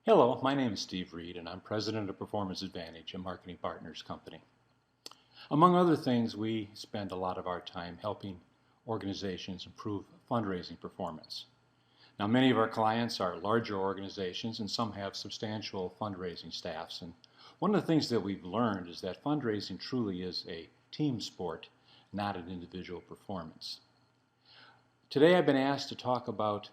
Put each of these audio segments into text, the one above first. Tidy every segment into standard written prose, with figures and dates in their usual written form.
Hello, my name is Steve Reed, and I'm president of Performance Advantage, a marketing partners company. Among other things, we spend a lot of our time helping organizations improve fundraising performance. Now, many of our clients are larger organizations, and some have substantial fundraising staffs. And one of the things that we've learned is that fundraising truly is a team sport, not an individual performance. Today, I've been asked to talk about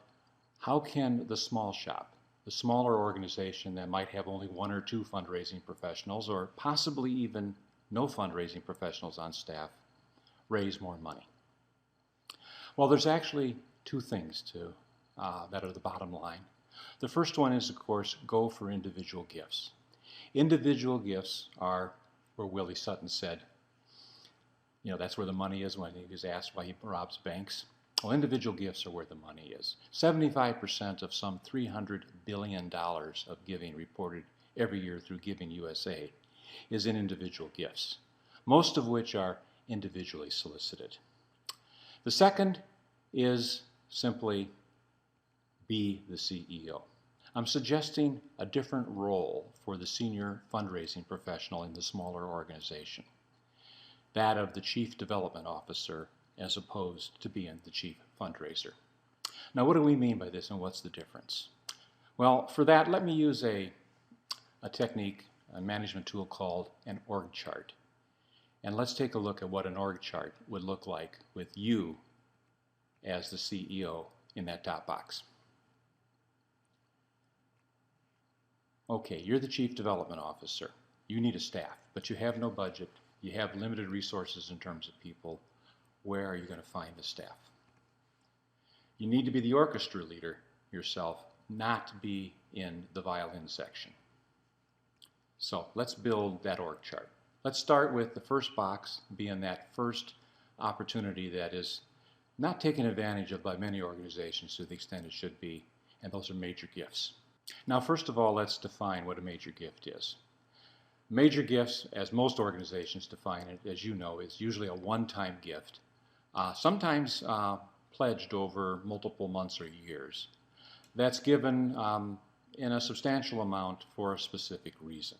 how can the small shop, the smaller organization that might have only one or two fundraising professionals, or possibly even no fundraising professionals on staff, raise more money. Well, there's actually two things that are the bottom line. The first one is, of course, go for individual gifts. Individual gifts are where Willie Sutton said, that's where the money is when he was asked why he robs banks. Well, individual gifts are where the money is. 75% of some $300 billion of giving reported every year through Giving USA is in individual gifts, most of which are individually solicited. The second is simply be the CEO. I'm suggesting a different role for the senior fundraising professional in the smaller organization, that of the Chief Development Officer as opposed to being the chief fundraiser. Now, what do we mean by this and what's the difference? Well, for that, let me use a technique, a management tool called an org chart. And let's take a look at what an org chart would look like with you as the CEO in that top box. Okay, you're the Chief Development Officer. You need a staff, but you have no budget. You have limited resources in terms of people. Where are you going to find the staff? You need to be the orchestra leader yourself, not be in the violin section. So let's build that org chart. Let's start with the first box being that first opportunity that is not taken advantage of by many organizations to the extent it should be, and those are major gifts. Now, first of all, let's define what a major gift is. Major gifts, as most organizations define it, as you know, is usually a one-time gift, sometimes pledged over multiple months or years. That's given in a substantial amount for a specific reason.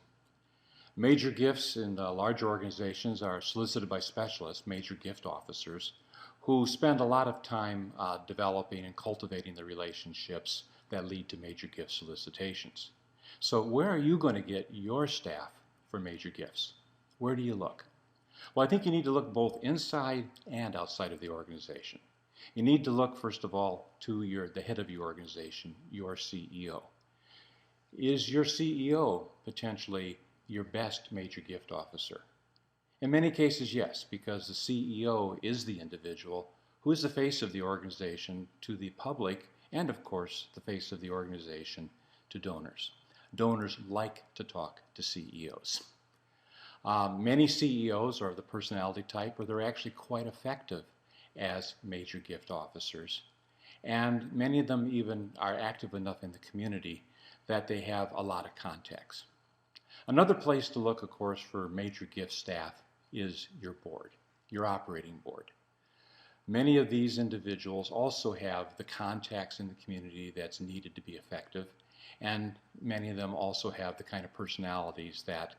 Major gifts in larger organizations are solicited by specialists, major gift officers, who spend a lot of time developing and cultivating the relationships that lead to major gift solicitations. So where are you going to get your staff for major gifts? Where do you look? Well, I think you need to look both inside and outside of the organization. You need to look, first of all, to the head of your organization, your CEO. Is your CEO potentially your best major gift officer? In many cases, yes, because the CEO is the individual who is the face of the organization to the public and, of course, the face of the organization to donors. Donors like to talk to CEOs. Many CEOs are the personality type where they're actually quite effective as major gift officers. And many of them even are active enough in the community that they have a lot of contacts. Another place to look, of course, for major gift staff is your board, your operating board. Many of these individuals also have the contacts in the community that's needed to be effective, and many of them also have the kind of personalities that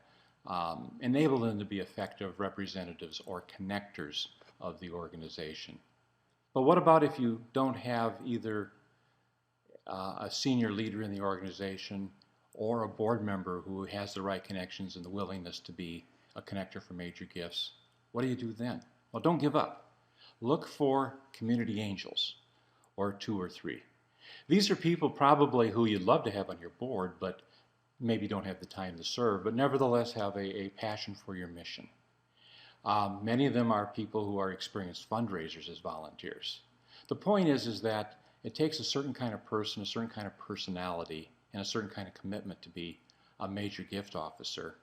enable them to be effective representatives or connectors of the organization. But what about if you don't have either a senior leader in the organization or a board member who has the right connections and the willingness to be a connector for major gifts? What do you do then? Well, don't give up. Look for community angels, or 2 or 3. These are people probably who you'd love to have on your board, but maybe don't have the time to serve, but nevertheless have a passion for your mission. Many of them are people who are experienced fundraisers as volunteers. The point is that it takes a certain kind of person, a certain kind of personality, and a certain kind of commitment to be a major gift officer,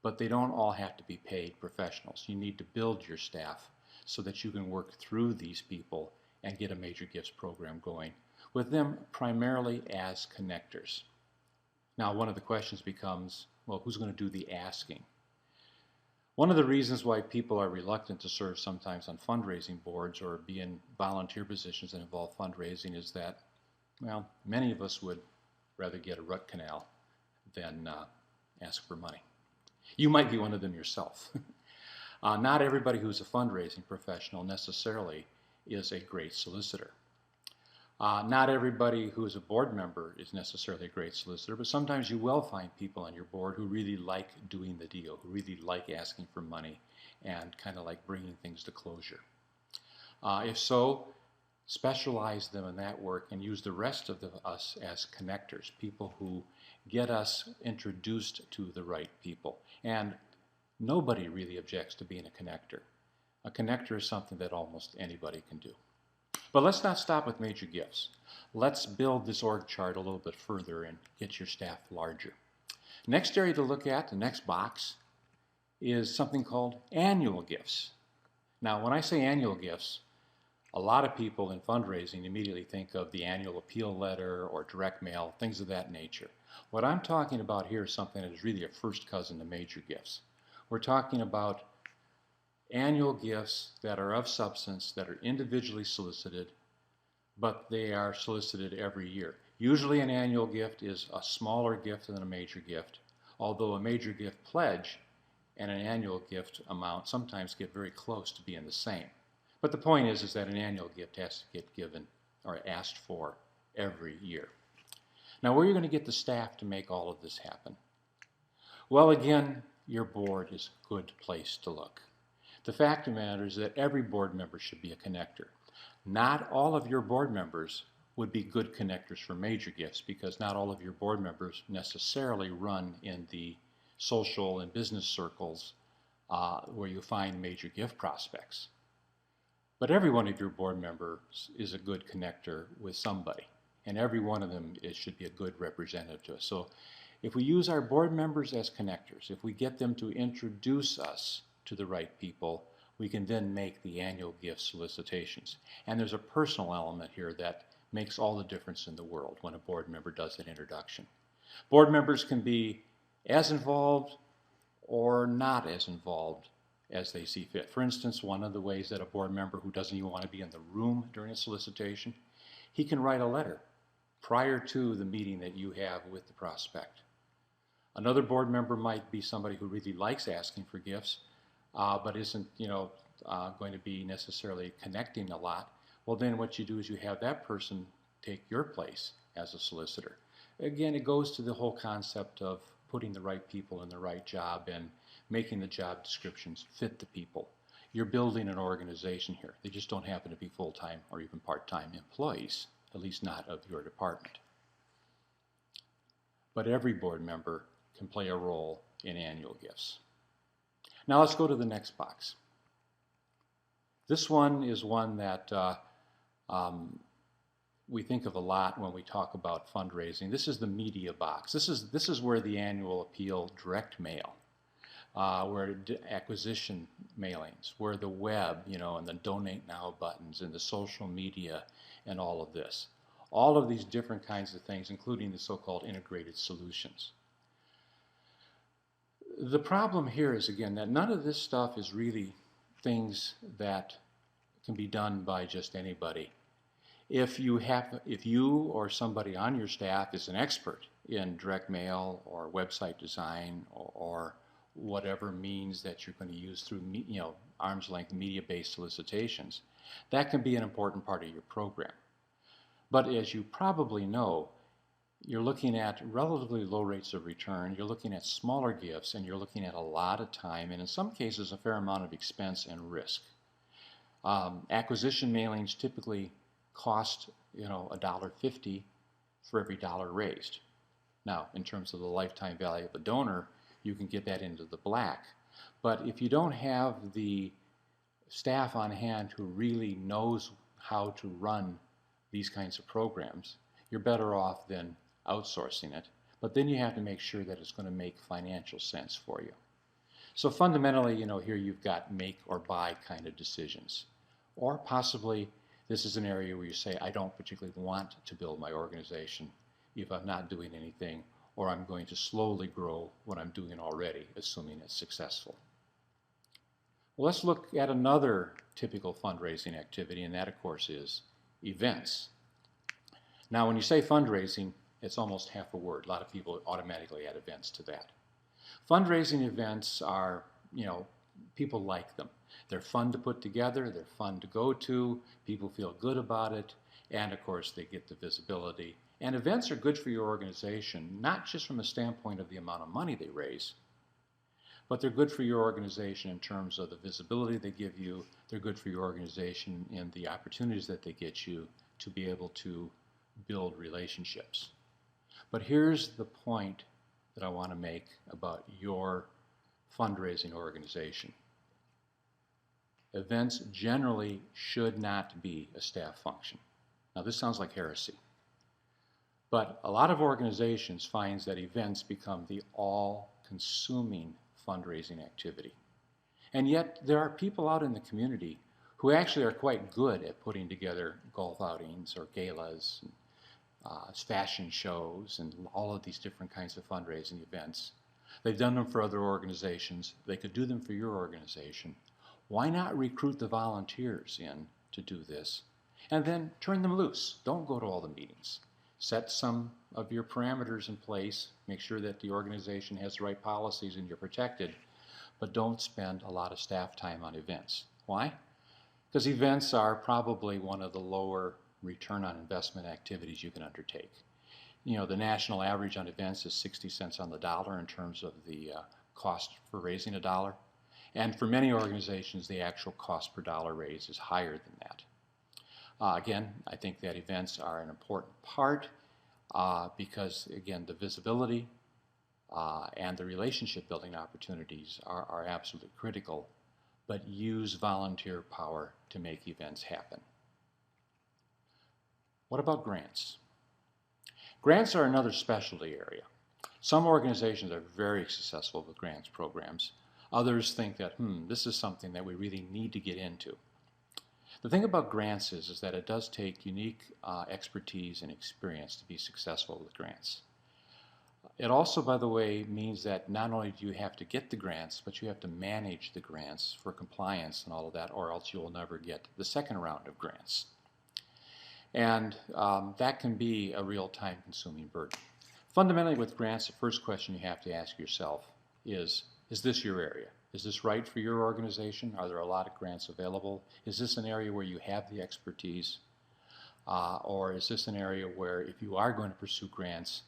but they don't all have to be paid professionals. You need to build your staff so that you can work through these people and get a major gifts program going, with them primarily as connectors. Now, one of the questions becomes, well, who's going to do the asking? One of the reasons why people are reluctant to serve sometimes on fundraising boards or be in volunteer positions that involve fundraising is that, well, many of us would rather get a root canal than ask for money. You might be one of them yourself. Not everybody who's a fundraising professional necessarily is a great solicitor. Not everybody who is a board member is necessarily a great solicitor, but sometimes you will find people on your board who really like doing the deal, who really like asking for money and kind of like bringing things to closure. If so, specialize them in that work and use the rest of us as connectors, people who get us introduced to the right people. And nobody really objects to being a connector. A connector is something that almost anybody can do. But let's not stop with major gifts. Let's build this org chart a little bit further and get your staff larger. Next area to look at, the next box, is something called annual gifts. Now, when I say annual gifts, a lot of people in fundraising immediately think of the annual appeal letter or direct mail, things of that nature. What I'm talking about here is something that is really a first cousin to major gifts. We're talking about annual gifts that are of substance, that are individually solicited, but they are solicited every year. Usually an annual gift is a smaller gift than a major gift, although a major gift pledge and an annual gift amount sometimes get very close to being the same. But the point is that an annual gift has to get given or asked for every year. Now, where are you going to get the staff to make all of this happen? Well, again, your board is a good place to look. The fact of the matter is that every board member should be a connector. Not all of your board members would be good connectors for major gifts because not all of your board members necessarily run in the social and business circles where you find major gift prospects. But every one of your board members is a good connector with somebody, and every one of them should be a good representative to us. So if we use our board members as connectors, if we get them to introduce us to the right people, we can then make the annual gift solicitations. And there's a personal element here that makes all the difference in the world when a board member does an introduction. Board members can be as involved or not as involved as they see fit. For instance, one of the ways that a board member who doesn't even want to be in the room during a solicitation, he can write a letter prior to the meeting that you have with the prospect. Another board member might be somebody who really likes asking for gifts, but isn't, going to be necessarily connecting a lot. Well, then what you do is you have that person take your place as a solicitor. Again, it goes to the whole concept of putting the right people in the right job and making the job descriptions fit the people. You're building an organization here. They just don't happen to be full-time or even part-time employees, at least not of your department. But every board member can play a role in annual gifts. Now let's go to the next box. This one is one that we think of a lot when we talk about fundraising. This is the media box. This is where the annual appeal direct mail, where acquisition mailings, where the web, and the donate now buttons and the social media and all of this. All of these different kinds of things, including the so-called integrated solutions. The problem here is, again, that none of this stuff is really things that can be done by just anybody. If you or somebody on your staff is an expert in direct mail or website design or whatever means that you're going to use through arm's length media-based solicitations, that can be an important part of your program. But as you probably know, you're looking at relatively low rates of return, you're looking at smaller gifts, and you're looking at a lot of time, and in some cases a fair amount of expense and risk. Acquisition mailings typically cost $1.50 for every dollar raised. Now, in terms of the lifetime value of a donor, you can get that into the black. But if you don't have the staff on hand who really knows how to run these kinds of programs, you're better off than outsourcing it. But then you have to make sure that it's going to make financial sense for you. So fundamentally, here you've got make or buy kind of decisions. Or possibly this is an area where you say, I don't particularly want to build my organization if I'm not doing anything, or I'm going to slowly grow what I'm doing already, assuming it's successful. Well, let's look at another typical fundraising activity, and that, of course, is events. Now, when you say fundraising, It's almost half a word. A lot of people automatically add events to that. Fundraising events are, people like them. They're fun to put together, they're fun to go to, people feel good about it, and of course they get the visibility. And events are good for your organization, not just from the standpoint of the amount of money they raise, but they're good for your organization in terms of the visibility they give you. They're good for your organization in the opportunities that they get you to be able to build relationships. But here's the point that I want to make about your fundraising organization. Events generally should not be a staff function. Now this sounds like heresy, but a lot of organizations find that events become the all-consuming fundraising activity. And yet there are people out in the community who actually are quite good at putting together golf outings or galas, fashion shows, and all of these different kinds of fundraising events. They've done them for other organizations. They could do them for your organization. Why not recruit the volunteers in to do this and then turn them loose? Don't go to all the meetings. Set some of your parameters in place. Make sure that the organization has the right policies and you're protected, but don't spend a lot of staff time on events. Why? Because events are probably one of the lower return on investment activities you can undertake. The national average on events is 60 cents on the dollar in terms of the cost for raising a dollar. And for many organizations, the actual cost per dollar raised is higher than that. Again, I think that events are an important part because, again, the visibility and the relationship building opportunities are absolutely critical, but use volunteer power to make events happen. What about grants? Grants are another specialty area. Some organizations are very successful with grants programs. Others think that, this is something that we really need to get into. The thing about grants is that it does take unique expertise and experience to be successful with grants. It also, by the way, means that not only do you have to get the grants, but you have to manage the grants for compliance and all of that, or else you'll never get the second round of grants. And that can be a real time-consuming burden. Fundamentally with grants, the first question you have to ask yourself is this your area? Is this right for your organization? Are there a lot of grants available? Is this an area where you have the expertise? Or is this an area where if you are going to pursue grants,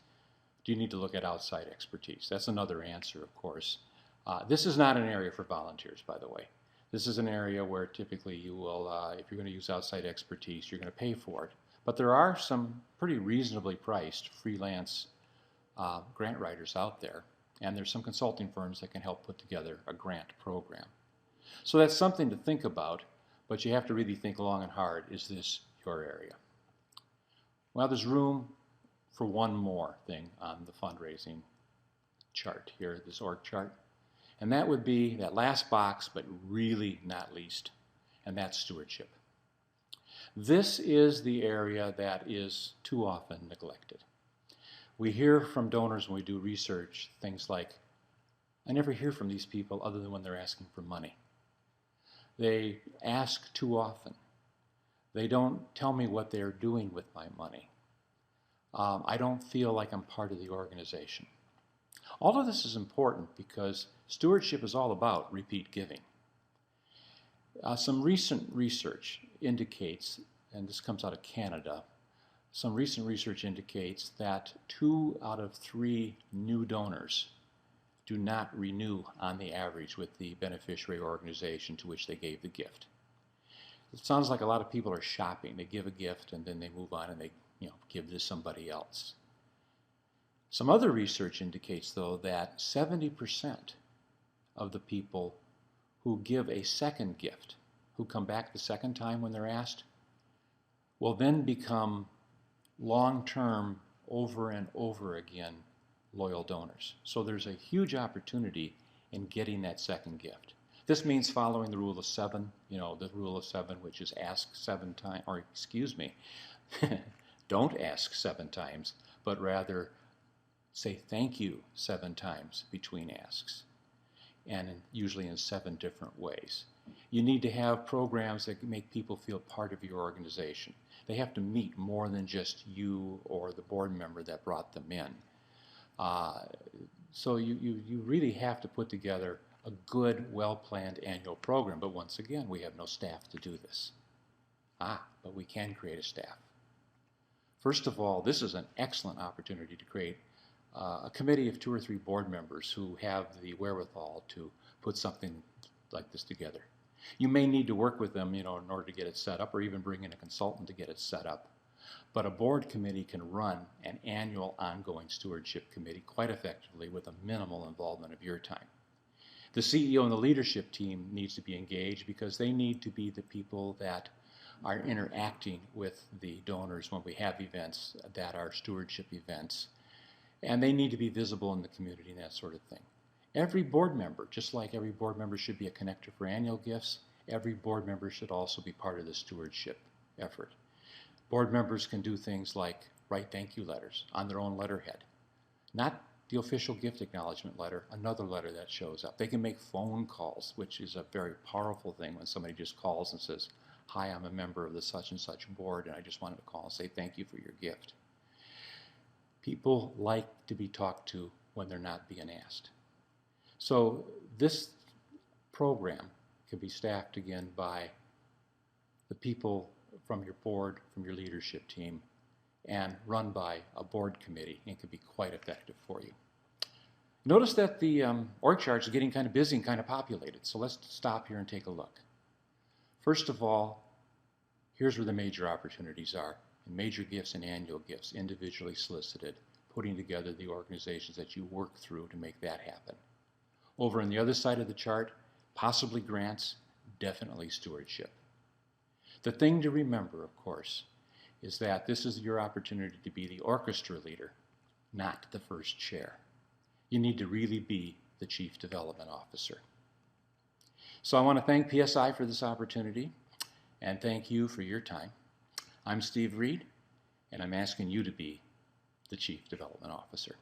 do you need to look at outside expertise? That's another answer, of course. This is not an area for volunteers, by the way. This is an area where typically you will, if you're going to use outside expertise, you're going to pay for it. But there are some pretty reasonably priced freelance grant writers out there, and there's some consulting firms that can help put together a grant program. So that's something to think about, but you have to really think long and hard. Is this your area? Well, there's room for one more thing on the fundraising chart here, this org chart. And that would be that last box, but really not least, and that's stewardship. This is the area that is too often neglected. We hear from donors when we do research things like, I never hear from these people other than when they're asking for money. They ask too often. They don't tell me what they're doing with my money. I don't feel like I'm part of the organization. All of this is important because stewardship is all about repeat giving. Some recent research indicates, and this comes out of Canada, some recent research indicates that 2 out of 3 new donors do not renew on the average with the beneficiary organization to which they gave the gift. It sounds like a lot of people are shopping. They give a gift and then they move on and they give to somebody else. Some other research indicates, though, that 70% of the people who give a second gift, who come back the second time when they're asked, will then become long-term, over and over again, loyal donors. So there's a huge opportunity in getting that second gift. This means following the rule of 7, the rule of 7, which is ask 7 times, or excuse me, don't ask 7 times, but rather say thank you 7 times between asks, and usually in 7 different ways. You need to have programs that make people feel part of your organization. They have to meet more than just you or the board member that brought them in. So you really have to put together a good, well-planned annual program. But once again, we have no staff to do this. But we can create a staff. First of all, this is an excellent opportunity to create a committee of 2 or 3 board members who have the wherewithal to put something like this together. You may need to work with them, in order to get it set up, or even bring in a consultant to get it set up. But a board committee can run an annual ongoing stewardship committee quite effectively with a minimal involvement of your time. The CEO and the leadership team needs to be engaged because they need to be the people that are interacting with the donors when we have events that are stewardship events. And they need to be visible in the community and that sort of thing. Every board member, just like every board member should be a connector for annual gifts, every board member should also be part of the stewardship effort. Board members can do things like write thank you letters on their own letterhead. Not the official gift acknowledgement letter, another letter that shows up. They can make phone calls, which is a very powerful thing when somebody just calls and says, "Hi, I'm a member of the such and such board, and I just wanted to call and say thank you for your gift." People like to be talked to when they're not being asked. So this program can be staffed again by the people from your board, from your leadership team, and run by a board committee, and can be quite effective for you. Notice that the org charts are getting kind of busy and kind of populated, so let's stop here and take a look. First of all, here's where the major opportunities are, in major gifts and annual gifts, individually solicited, putting together the organizations that you work through to make that happen. Over on the other side of the chart, possibly grants, definitely stewardship. The thing to remember, of course, is that this is your opportunity to be the orchestra leader, not the first chair. You need to really be the Chief Development Officer. So I want to thank PSI for this opportunity, and thank you for your time. I'm Steve Reed, and I'm asking you to be the Chief Development Officer.